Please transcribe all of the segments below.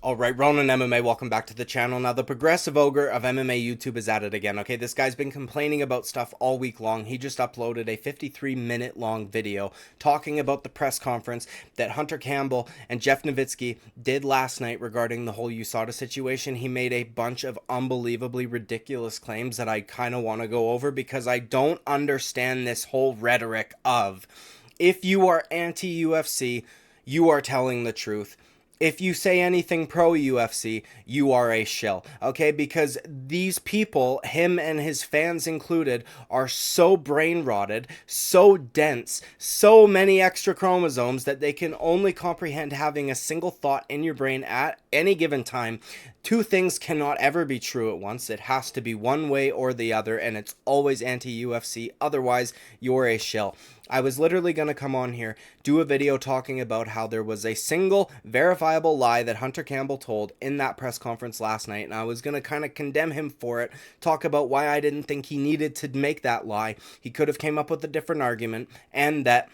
Alright, Ronan MMA, welcome back to the channel. Now, the progressive ogre of MMA YouTube is at it again, okay? This guy's been complaining about stuff all week long. He just uploaded a 53-minute long video talking about the press conference that Hunter Campbell and Jeff Nowitzki did last night regarding the whole USADA situation. He made a bunch of unbelievably ridiculous claims that I kind of want to go over because I don't understand this whole rhetoric of, if you are anti-UFC, you are telling the truth. If you say anything pro-UFC, you are a shill, okay? Because these people, him and his fans included, are so brain-rotted, so dense, so many extra chromosomes that they can only comprehend having a single thought in your brain at any given time. Two things cannot ever be true at once. It has to be one way or the other, and it's always anti-UFC. Otherwise, you're a shill. I was literally going to come on here, do a video talking about how there was a single verifiable lie that Hunter Campbell told in that press conference last night, and I was going to kind of condemn him for it, talk about why I didn't think he needed to make that lie. He could have came up with a different argument, and that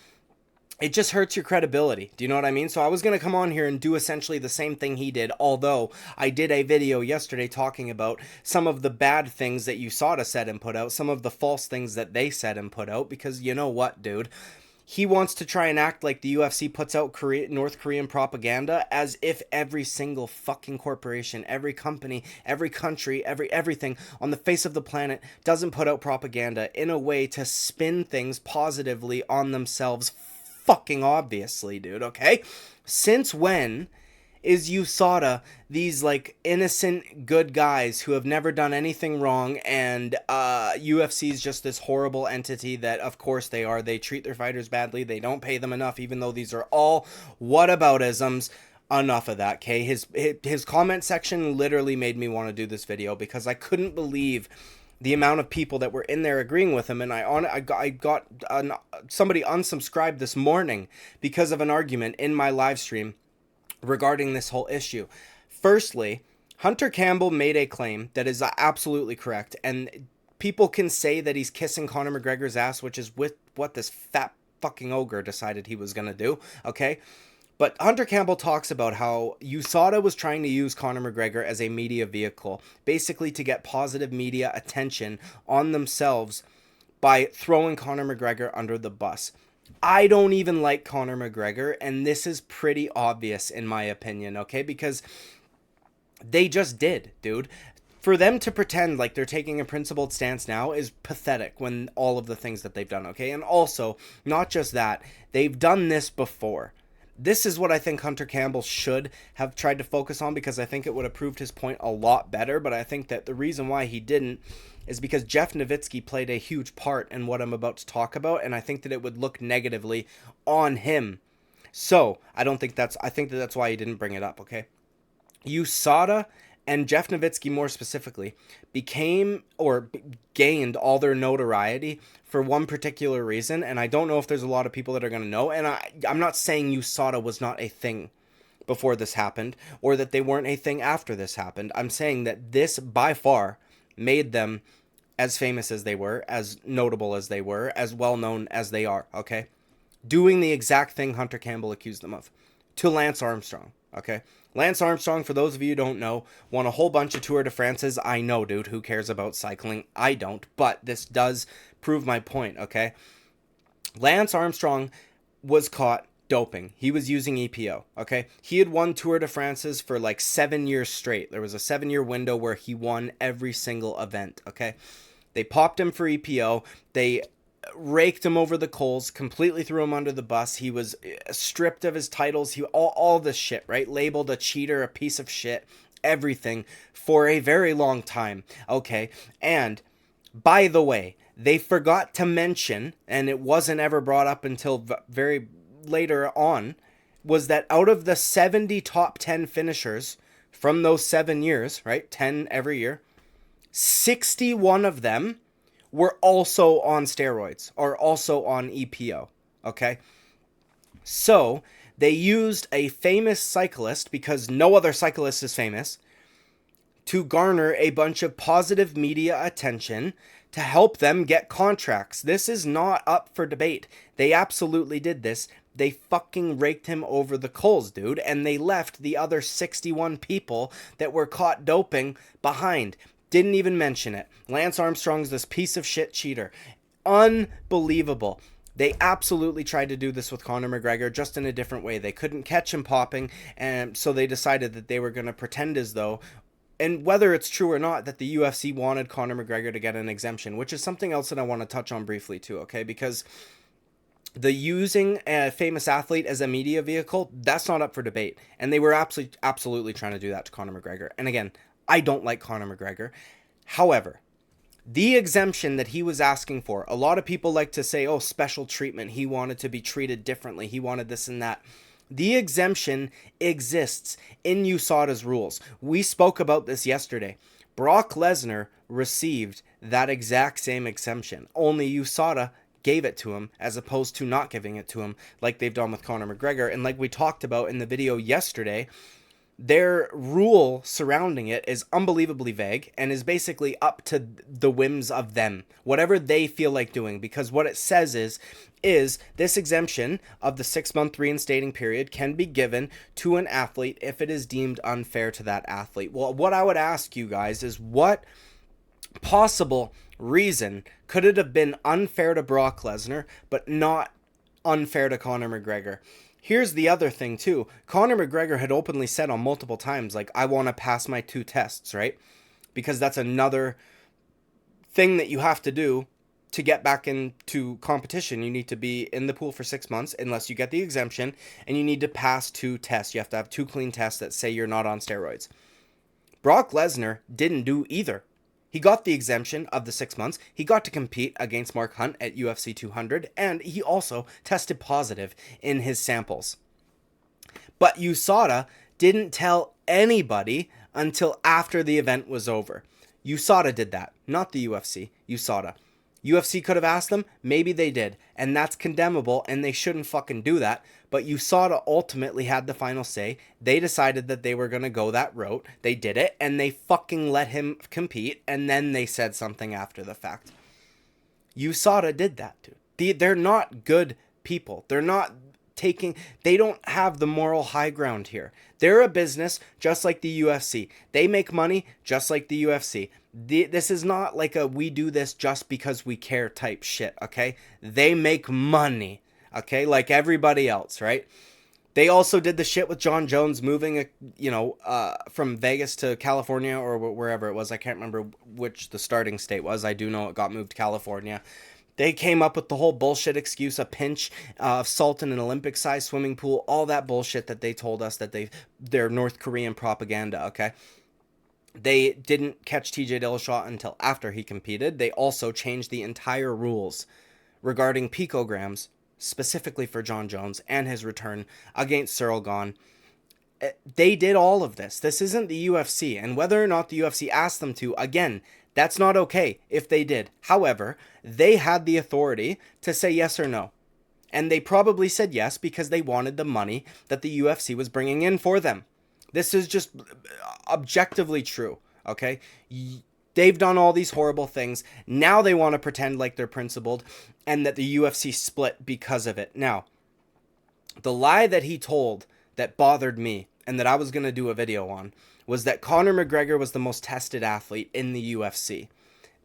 it just hurts your credibility. Do you know what I mean? So I was going to come on here and do essentially the same thing he did, although I did a video yesterday talking about some of the bad things that USADA said and put out, some of the false things that they said and put out, because you know what, dude? He wants to try and act like the UFC puts out North Korean propaganda as if every single fucking corporation, every company, every country, everything on the face of the planet doesn't put out propaganda in a way to spin things positively on themselves. Fucking obviously, dude, okay? Since when is USADA these, like, innocent good guys who have never done anything wrong, and UFC is just this horrible entity that, of course, they are. They treat their fighters badly. They don't pay them enough, even though these are all whataboutisms. Enough of that, okay? His comment section literally made me want to do this video because I couldn't believe the amount of people that were in there agreeing with him, and I got somebody unsubscribed this morning because of an argument in my live stream regarding this whole issue. Firstly, Hunter Campbell made a claim that is absolutely correct, and people can say that he's kissing Conor McGregor's ass, which is what this fat fucking ogre decided he was going to do, okay? But Hunter Campbell talks about how USADA was trying to use Conor McGregor as a media vehicle, basically to get positive media attention on themselves by throwing Conor McGregor under the bus. I don't even like Conor McGregor, and this is pretty obvious in my opinion, okay? Because they just did, dude. For them to pretend like they're taking a principled stance now is pathetic when all of the things that they've done, okay? And also, not just that, they've done this before. This is what I think Hunter Campbell should have tried to focus on, because I think it would have proved his point a lot better, but I think that the reason why he didn't is because Jeff Nowitzki played a huge part in what I'm about to talk about, and I think that it would look negatively on him. So, I think that that's why he didn't bring it up, okay? USADA and Jeff Nowitzki more specifically gained all their notoriety for one particular reason, and I don't know if there's a lot of people that are going to know, and I'm not saying USADA was not a thing before this happened, or that they weren't a thing after this happened. I'm saying that this, by far, made them as famous as they were, as notable as they were, as well-known as they are, okay? Doing the exact thing Hunter Campbell accused them of. To Lance Armstrong, okay? Lance Armstrong, for those of you who don't know, won a whole bunch of Tour de France's. I know, dude, who cares about cycling? I don't, but this does prove my point, okay? Lance Armstrong was caught doping. He was using EPO, okay? He had won Tour de France's for like 7 years straight. There was a 7-year window where he won every single event, okay? They popped him for EPO. They raked him over the coals, completely threw him under the bus. He was stripped of his titles. All this shit, right? Labeled a cheater, a piece of shit, everything for a very long time. Okay. And by the way, they forgot to mention, and it wasn't ever brought up until very later on, was that out of the 70 top 10 finishers from those 7 years, right? 10 every year, 61 of them were also on steroids, or also on EPO, okay? So, they used a famous cyclist, because no other cyclist is famous, to garner a bunch of positive media attention to help them get contracts. This is not up for debate. They absolutely did this. They fucking raked him over the coals, dude, and they left the other 61 people that were caught doping behind. Didn't even mention it. Lance Armstrong's this piece of shit cheater. Unbelievable. They absolutely tried to do this with Conor McGregor, just in a different way. They couldn't catch him popping, and so they decided that they were going to pretend as though, and whether it's true or not, that the UFC wanted Conor McGregor to get an exemption, which is something else that I want to touch on briefly too, okay? Because the using a famous athlete as a media vehicle, that's not up for debate. And they were absolutely trying to do that to Conor McGregor. And again, I don't like Conor McGregor. However, the exemption that he was asking for, a lot of people like to say, oh, special treatment. He wanted to be treated differently. He wanted this and that. The exemption exists in USADA's rules. We spoke about this yesterday. Brock Lesnar received that exact same exemption. Only USADA gave it to him as opposed to not giving it to him like they've done with Conor McGregor. And like we talked about in the video yesterday, their rule surrounding it is unbelievably vague and is basically up to the whims of them, whatever they feel like doing, because what it says is this exemption of the 6-month reinstating period can be given to an athlete if it is deemed unfair to that athlete. Well, what I would ask you guys is, what possible reason could it have been unfair to Brock Lesnar but not unfair to Conor McGregor? Here's the other thing too. Conor McGregor had openly said on multiple times, like, I want to pass my 2 tests, right? Because that's another thing that you have to do to get back into competition. You need to be in the pool for 6 months unless you get the exemption, and you need to pass 2 tests. You have to have 2 clean tests that say you're not on steroids. Brock Lesnar didn't do either. He got the exemption of the 6 months. He got to compete against Mark Hunt at UFC 200, and he also tested positive in his samples. But USADA didn't tell anybody until after the event was over. USADA did that, not the UFC. USADA. UFC could have asked them, maybe they did, and that's condemnable, and they shouldn't fucking do that. But USADA ultimately had the final say. They decided that they were going to go that route. They did it, and they fucking let him compete, and then they said something after the fact. USADA did that, dude. They're not good people. They're not they don't have the moral high ground here. They're a business just like the UFC. They make money just like the UFC. This is not like a we do this just because we care type shit, okay? They make money, okay? Like everybody else, right? They also did the shit with John Jones moving, from Vegas to California or wherever it was. I can't remember which the starting state was. I do know it got moved to California. They came up with the whole bullshit excuse, a pinch of salt in an Olympic-sized swimming pool, all that bullshit that they told us that they're North Korean propaganda, okay? They didn't catch TJ Dillashaw until after he competed. They also changed the entire rules regarding picograms, specifically for John Jones and his return against Cyril Gane. They did all of this. This isn't the UFC, and whether or not the UFC asked them to, again, that's not okay if they did. However, they had the authority to say yes or no. And they probably said yes because they wanted the money that the UFC was bringing in for them. This is just objectively true, okay? They've done all these horrible things. Now they want to pretend like they're principled and that the UFC split because of it. Now, the lie that he told that bothered me and that I was going to do a video on was that Conor McGregor was the most tested athlete in the UFC.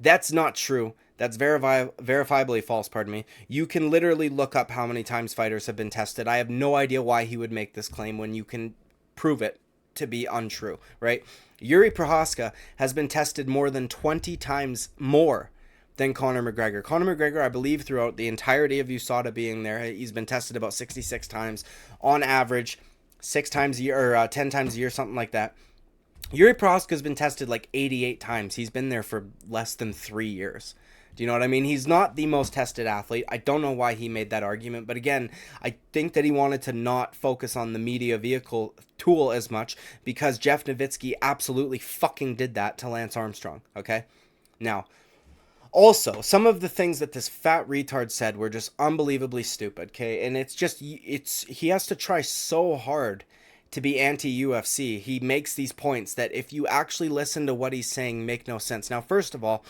That's not true. That's verifiably false, pardon me. You can literally look up how many times fighters have been tested. I have no idea why he would make this claim when you can prove it to be untrue, right? Yuri Prohaska has been tested more than 20 times more than Conor McGregor. Conor McGregor, I believe, throughout the entirety of USADA being there, he's been tested about 66 times on average, 6 times a year, or 10 times a year, something like that. Yuri Prohaska's been tested like 88 times. He's been there for less than 3 years. Do you know what I mean? He's not the most tested athlete. I don't know why he made that argument. But again, I think that he wanted to not focus on the media vehicle tool as much because Jeff Nowitzki absolutely fucking did that to Lance Armstrong. Okay? Now, also, some of the things that this fat retard said were just unbelievably stupid. Okay? And he has to try so hard to be anti-UFC. He makes these points that if you actually listen to what he's saying make no sense. Now, first of all,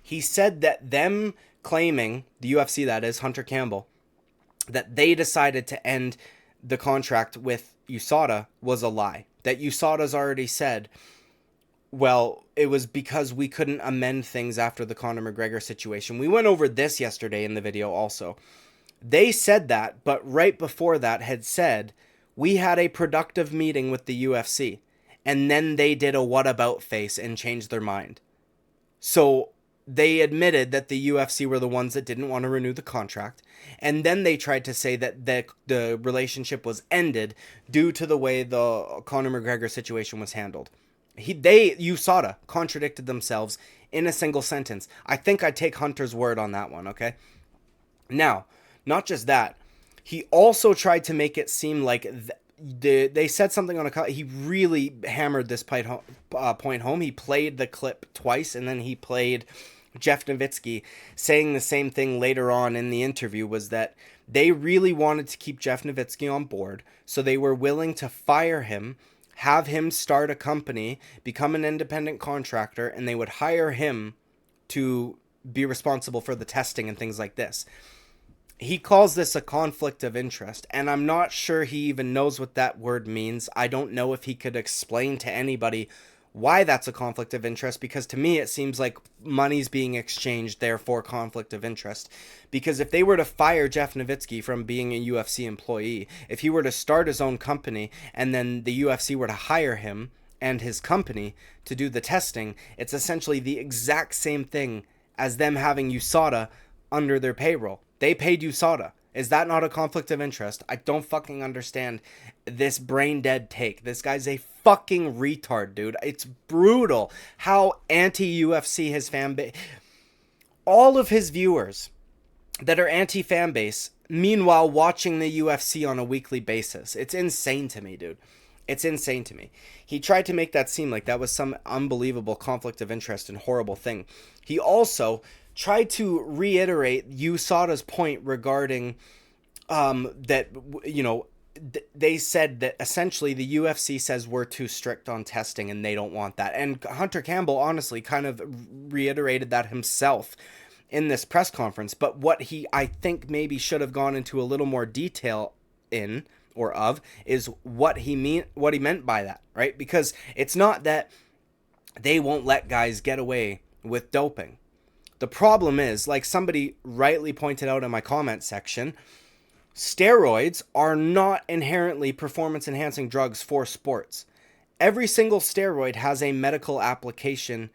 he said that them claiming, the UFC that is, Hunter Campbell, that they decided to end the contract with USADA was a lie. That USADA's already said, well, it was because we couldn't amend things after the Conor McGregor situation. We went over this yesterday in the video also. They said that, but right before that had said, we had a productive meeting with the UFC. And then they did a what about face and changed their mind. So they admitted that the UFC were the ones that didn't want to renew the contract. And then they tried to say that the relationship was ended due to the way the Conor McGregor situation was handled. USADA contradicted themselves in a single sentence. I think I'd take Hunter's word on that one, okay? Now, not just that, he also tried to make it seem like they said something on a... He really hammered this point home. He played the clip twice, and then he played Jeff Nowitzki saying the same thing later on in the interview, was that they really wanted to keep Jeff Nowitzki on board, so they were willing to fire him, have him start a company, become an independent contractor, and they would hire him to be responsible for the testing and things like this. He calls this a conflict of interest, and I'm not sure he even knows what that word means. I don't know if he could explain to anybody why that's a conflict of interest, because to me it seems like money's being exchanged, therefore conflict of interest. Because if they were to fire Jeff Nowitzki from being a UFC employee, if he were to start his own company and then the UFC were to hire him and his company to do the testing, it's essentially the exact same thing as them having USADA under their payroll. They paid USADA. Is that not a conflict of interest? I don't fucking understand this brain dead take. This guy's a fucking retard, dude. It's brutal how anti-UFC his fan base... All of his viewers that are anti-fan base, meanwhile watching the UFC on a weekly basis. It's insane to me, dude. It's insane to me. He tried to make that seem like that was some unbelievable conflict of interest and horrible thing. He also tried to reiterate USADA's point regarding that, you know, they said that essentially the UFC says we're too strict on testing and they don't want that. And Hunter Campbell honestly kind of reiterated that himself in this press conference. But what he, I think, maybe should have gone into a little more detail in or of is what he meant by that, right? Because it's not that they won't let guys get away with doping. The problem is, like somebody rightly pointed out in my comment section, steroids are not inherently performance-enhancing drugs for sports. Every single steroid has a medical application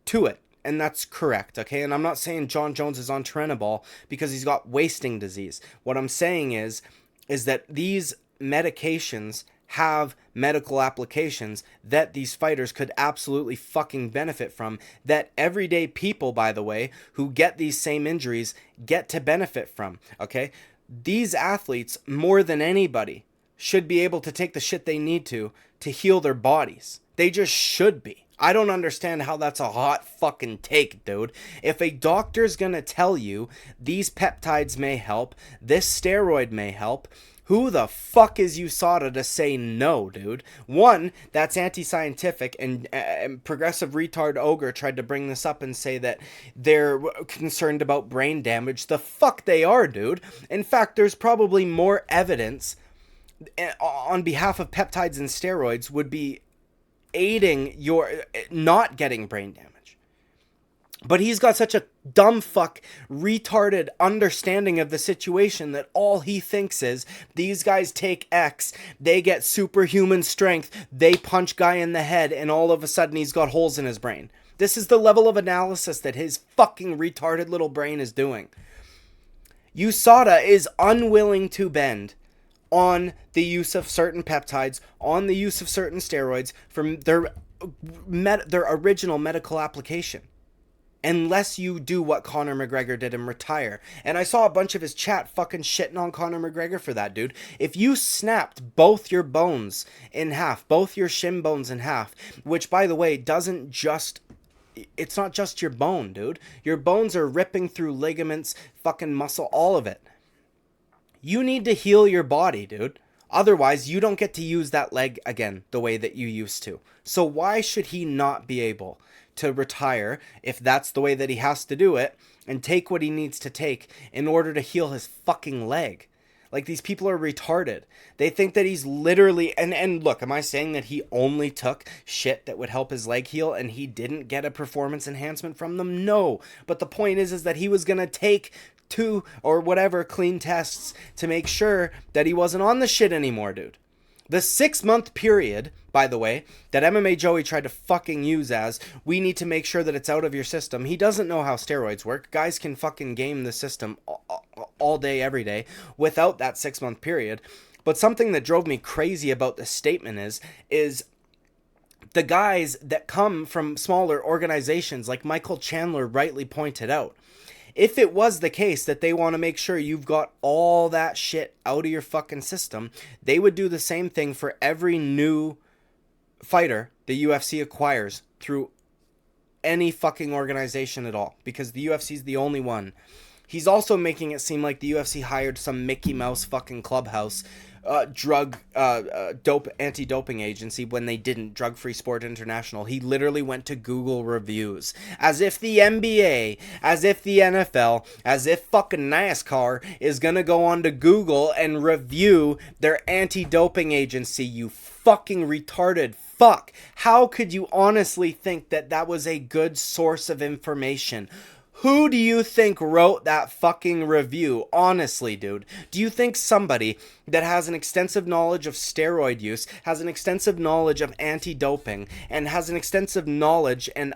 to it, and that's correct, okay? And I'm not saying John Jones is on Turinabol because he's got wasting disease. What I'm saying is that these medications have medical applications that these fighters could absolutely fucking benefit from, that everyday people, by the way, who get these same injuries get to benefit from, okay? These athletes, more than anybody, should be able to take the shit they need to heal their bodies. They just should be. I don't understand how that's a hot fucking take, dude. If a doctor's gonna tell you these peptides may help, this steroid may help, who the fuck is USADA to say no, dude? One, that's anti-scientific, and progressive retard Ogre tried to bring this up and say that they're concerned about brain damage. The fuck they are, dude. In fact, there's probably more evidence on behalf of peptides and steroids would be aiding your not getting brain damage. But he's got such a dumb fuck, retarded understanding of the situation that all he thinks is these guys take X, they get superhuman strength, they punch guy in the head, and all of a sudden he's got holes in his brain. This is the level of analysis that his fucking retarded little brain is doing. USADA is unwilling to bend on the use of certain peptides, on the use of certain steroids from their original medical application. Unless you do what Conor McGregor did and retire. And I saw a bunch of his chat fucking shitting on Conor McGregor for that, dude. If you snapped both your bones in half, both your shin bones in half, which, by the way, doesn't just... It's not just your bone, dude. Your bones are ripping through ligaments, fucking muscle, all of it. You need to heal your body, dude. Otherwise, you don't get to use that leg again the way that you used to. So why should he not be able to retire if that's the way that he has to do it and take what he needs to take in order to heal his fucking leg? Like, these people are retarded. They think that he's literally, and look, am I saying that he only took shit that would help his leg heal and he didn't get a performance enhancement from them? No. But the point is that he was going to take 2 or whatever clean tests to make sure that he wasn't on the shit anymore, dude. The 6-month period, by the way, that MMA Joey tried to fucking use as, we need to make sure that it's out of your system. He doesn't know how steroids work. Guys can fucking game the system all day, every day, without that 6-month period. But something that drove me crazy about this statement is the guys that come from smaller organizations, like Michael Chandler rightly pointed out. If it was the case that they want to make sure you've got all that shit out of your fucking system, they would do the same thing for every new fighter the UFC acquires through any fucking organization at all, because the UFC is the only one. He's also making it seem like the UFC hired some Mickey Mouse fucking clubhouse anti-doping agency when they didn't. Drug-Free Sport International. He literally went to Google reviews, as if the NBA, as if the NFL, as if fucking NASCAR is gonna go on to Google and review their anti-doping agency. You fucking retarded fuck. How could you honestly think that that was a good source of information? Who do you think wrote that fucking review? Honestly, dude. Do you think somebody that has an extensive knowledge of steroid use, has an extensive knowledge of anti-doping, and has an extensive knowledge and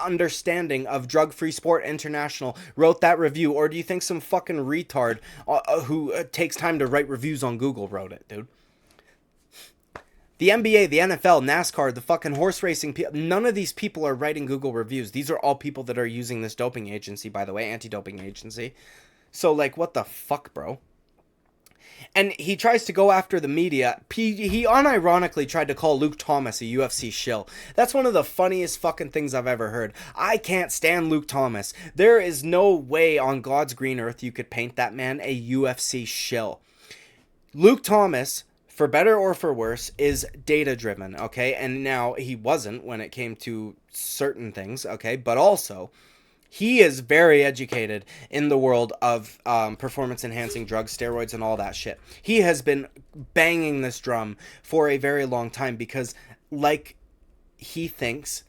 understanding of Drug-Free Sport International wrote that review? Or do you think some fucking retard who takes time to write reviews on Google wrote it, dude? The NBA, the NFL, NASCAR, the fucking horse racing people, none of these people are writing Google reviews. These are all people that are using this doping agency, by the way, anti-doping agency. So, like, what the fuck, bro? And he tries to go after the media. He unironically tried to call Luke Thomas a UFC shill. That's one of the funniest fucking things I've ever heard. I can't stand Luke Thomas. There is no way on God's green earth you could paint that man a UFC shill. Luke Thomas, for better or for worse, is data-driven, okay? And now, he wasn't when it came to certain things, okay? But also, he is very educated in the world of performance-enhancing drugs, steroids, and all that shit. He has been banging this drum for a very long time because, like, he thinks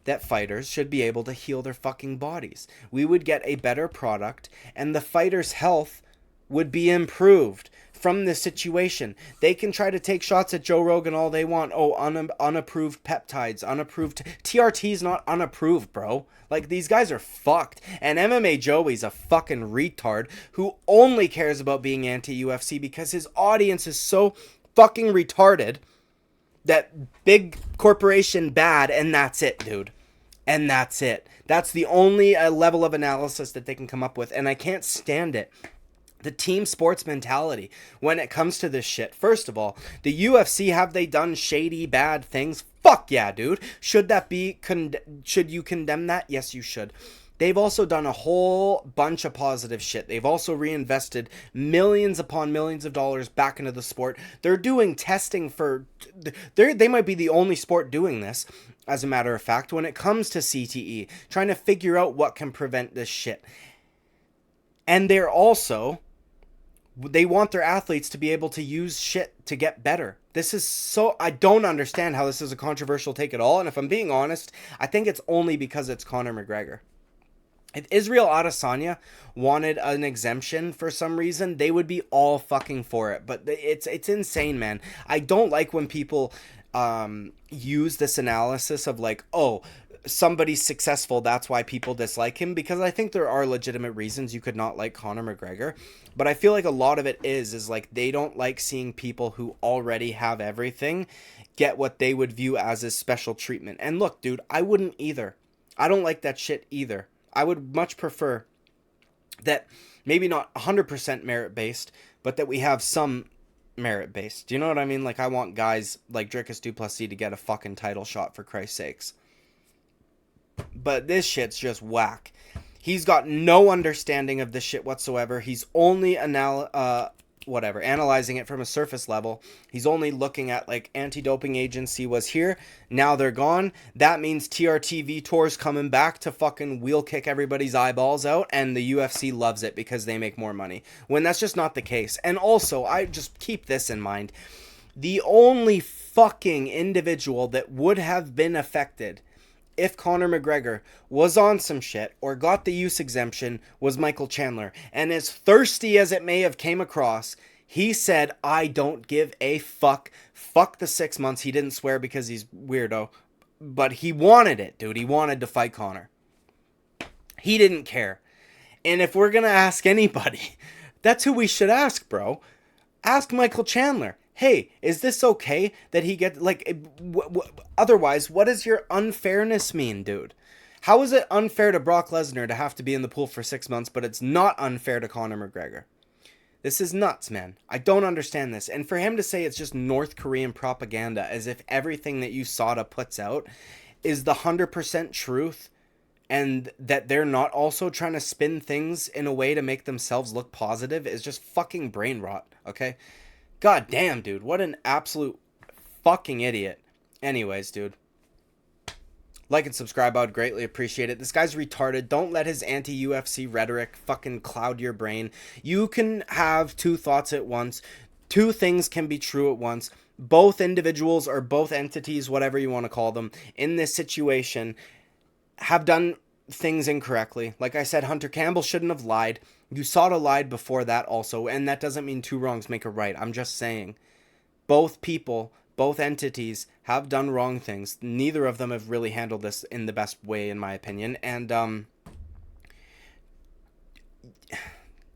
that fighters should be able to heal their fucking bodies. We would get a better product, and the fighter's health would be improved from this situation. They can try to take shots at Joe Rogan all they want. Oh, unapproved peptides, unapproved. TRT's not unapproved, bro. Like, these guys are fucked. And MMA Joey's a fucking retard who only cares about being anti-UFC because his audience is so fucking retarded that big corporation bad, and that's it, dude. And that's it. That's the only level of analysis that they can come up with, and I can't stand it. The team sports mentality when it comes to this shit. First of all, the UFC, have they done shady, bad things? Fuck yeah, dude. Should that be, should you condemn that? Yes, you should. They've also done a whole bunch of positive shit. They've also reinvested millions upon millions of dollars back into the sport. They're doing testing for, they might be the only sport doing this, as a matter of fact, when it comes to CTE, trying to figure out what can prevent this shit. And they're also, they want their athletes to be able to use shit to get better. This is so, I don't understand how this is a controversial take at all. And if I'm being honest, I think it's only because it's Conor McGregor. If Israel Adesanya wanted an exemption for some reason, they would be all fucking for it. But it's insane, man. I don't like when people use this analysis of like, oh, somebody's successful, that's why people dislike him, because I think there are legitimate reasons you could not like Conor McGregor, but I feel like a lot of it is like they don't like seeing people who already have everything get what they would view as a special treatment. And look, dude, I wouldn't either. I don't like that shit either. I would much prefer that maybe not 100% merit-based, but that we have some merit-based. Do you know what I mean? Like, I want guys like Dricus Du Plessis to get a fucking title shot, for Christ's sakes. But this shit's just whack. He's got no understanding of this shit whatsoever. He's only whatever, analyzing it from a surface level. He's only looking at like anti-doping agency was here, now they're gone. That means TRT Vitor's coming back to fucking wheel kick everybody's eyeballs out, and the UFC loves it because they make more money. When that's just not the case. And also, I just keep this in mind. The only fucking individual that would have been affected if Conor McGregor was on some shit or got the use exemption was Michael Chandler. And as thirsty as it may have came across, he said, I don't give a fuck. Fuck the 6 months. He didn't swear because he's weirdo. But he wanted it, dude. He wanted to fight Conor. He didn't care. And if we're going to ask anybody, that's who we should ask, bro. Ask Michael Chandler. Hey, is this okay that he gets, like, otherwise, what does your unfairness mean, dude? How is it unfair to Brock Lesnar to have to be in the pool for 6 months, but it's not unfair to Conor McGregor? This is nuts, man. I don't understand this. And for him to say it's just North Korean propaganda, as if everything that USADA puts out is the 100% truth, and that they're not also trying to spin things in a way to make themselves look positive, is just fucking brain rot, okay? God damn, dude. What an absolute fucking idiot. Anyways, dude. Like and subscribe. I would greatly appreciate it. This guy's retarded. Don't let his anti-UFC rhetoric fucking cloud your brain. You can have two thoughts at once. Two things can be true at once. Both individuals or both entities, whatever you want to call them, in this situation have done things incorrectly. Like I said, Hunter Campbell shouldn't have lied. USADA lied before that also, and that doesn't mean two wrongs make a right. I'm just saying both people, both entities have done wrong things. Neither of them have really handled this in the best way, in my opinion. And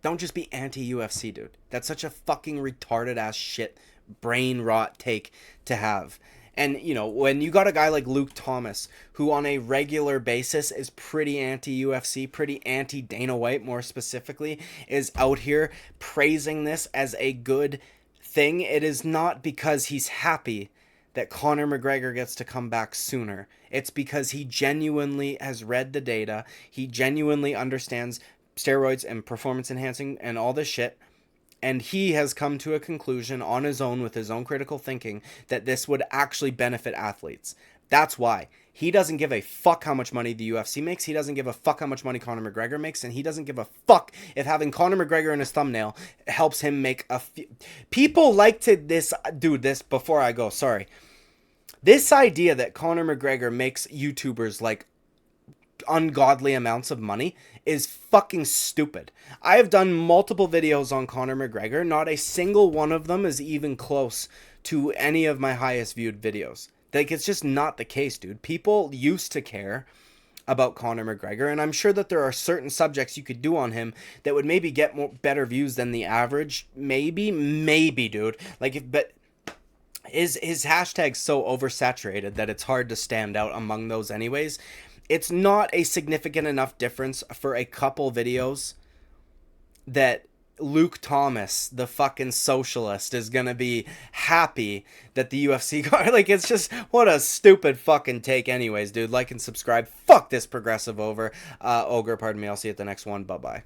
don't just be anti-UFC, dude. That's such a fucking retarded ass shit brain rot take to have. And, you know, when you got a guy like Luke Thomas, who on a regular basis is pretty anti-UFC, pretty anti-Dana White more specifically, is out here praising this as a good thing, it is not because he's happy that Conor McGregor gets to come back sooner. It's because he genuinely has read the data, he genuinely understands steroids and performance enhancing and all this shit, and he has come to a conclusion on his own with his own critical thinking that this would actually benefit athletes. That's why. He doesn't give a fuck how much money the UFC makes. He doesn't give a fuck how much money Conor McGregor makes. And he doesn't give a fuck if having Conor McGregor in his thumbnail helps him make a few. People like to this before I go, sorry. This idea that Conor McGregor makes YouTubers like ungodly amounts of money is fucking stupid. I have done multiple videos on Conor McGregor. Not a single one of them is even close to any of my highest viewed videos. Like, it's just not the case, dude. People used to care about Conor McGregor, and I'm sure that there are certain subjects you could do on him that would maybe get better views than the average. Maybe, dude. Like, but his hashtag's so oversaturated that it's hard to stand out among those anyways. It's not a significant enough difference for a couple videos that Luke Thomas, the fucking socialist, is gonna be happy that the UFC got. Like, it's just, what a stupid fucking take anyways, dude. Like and subscribe. Fuck this progressive ogre, pardon me. I'll see you at the next one. Bye-bye.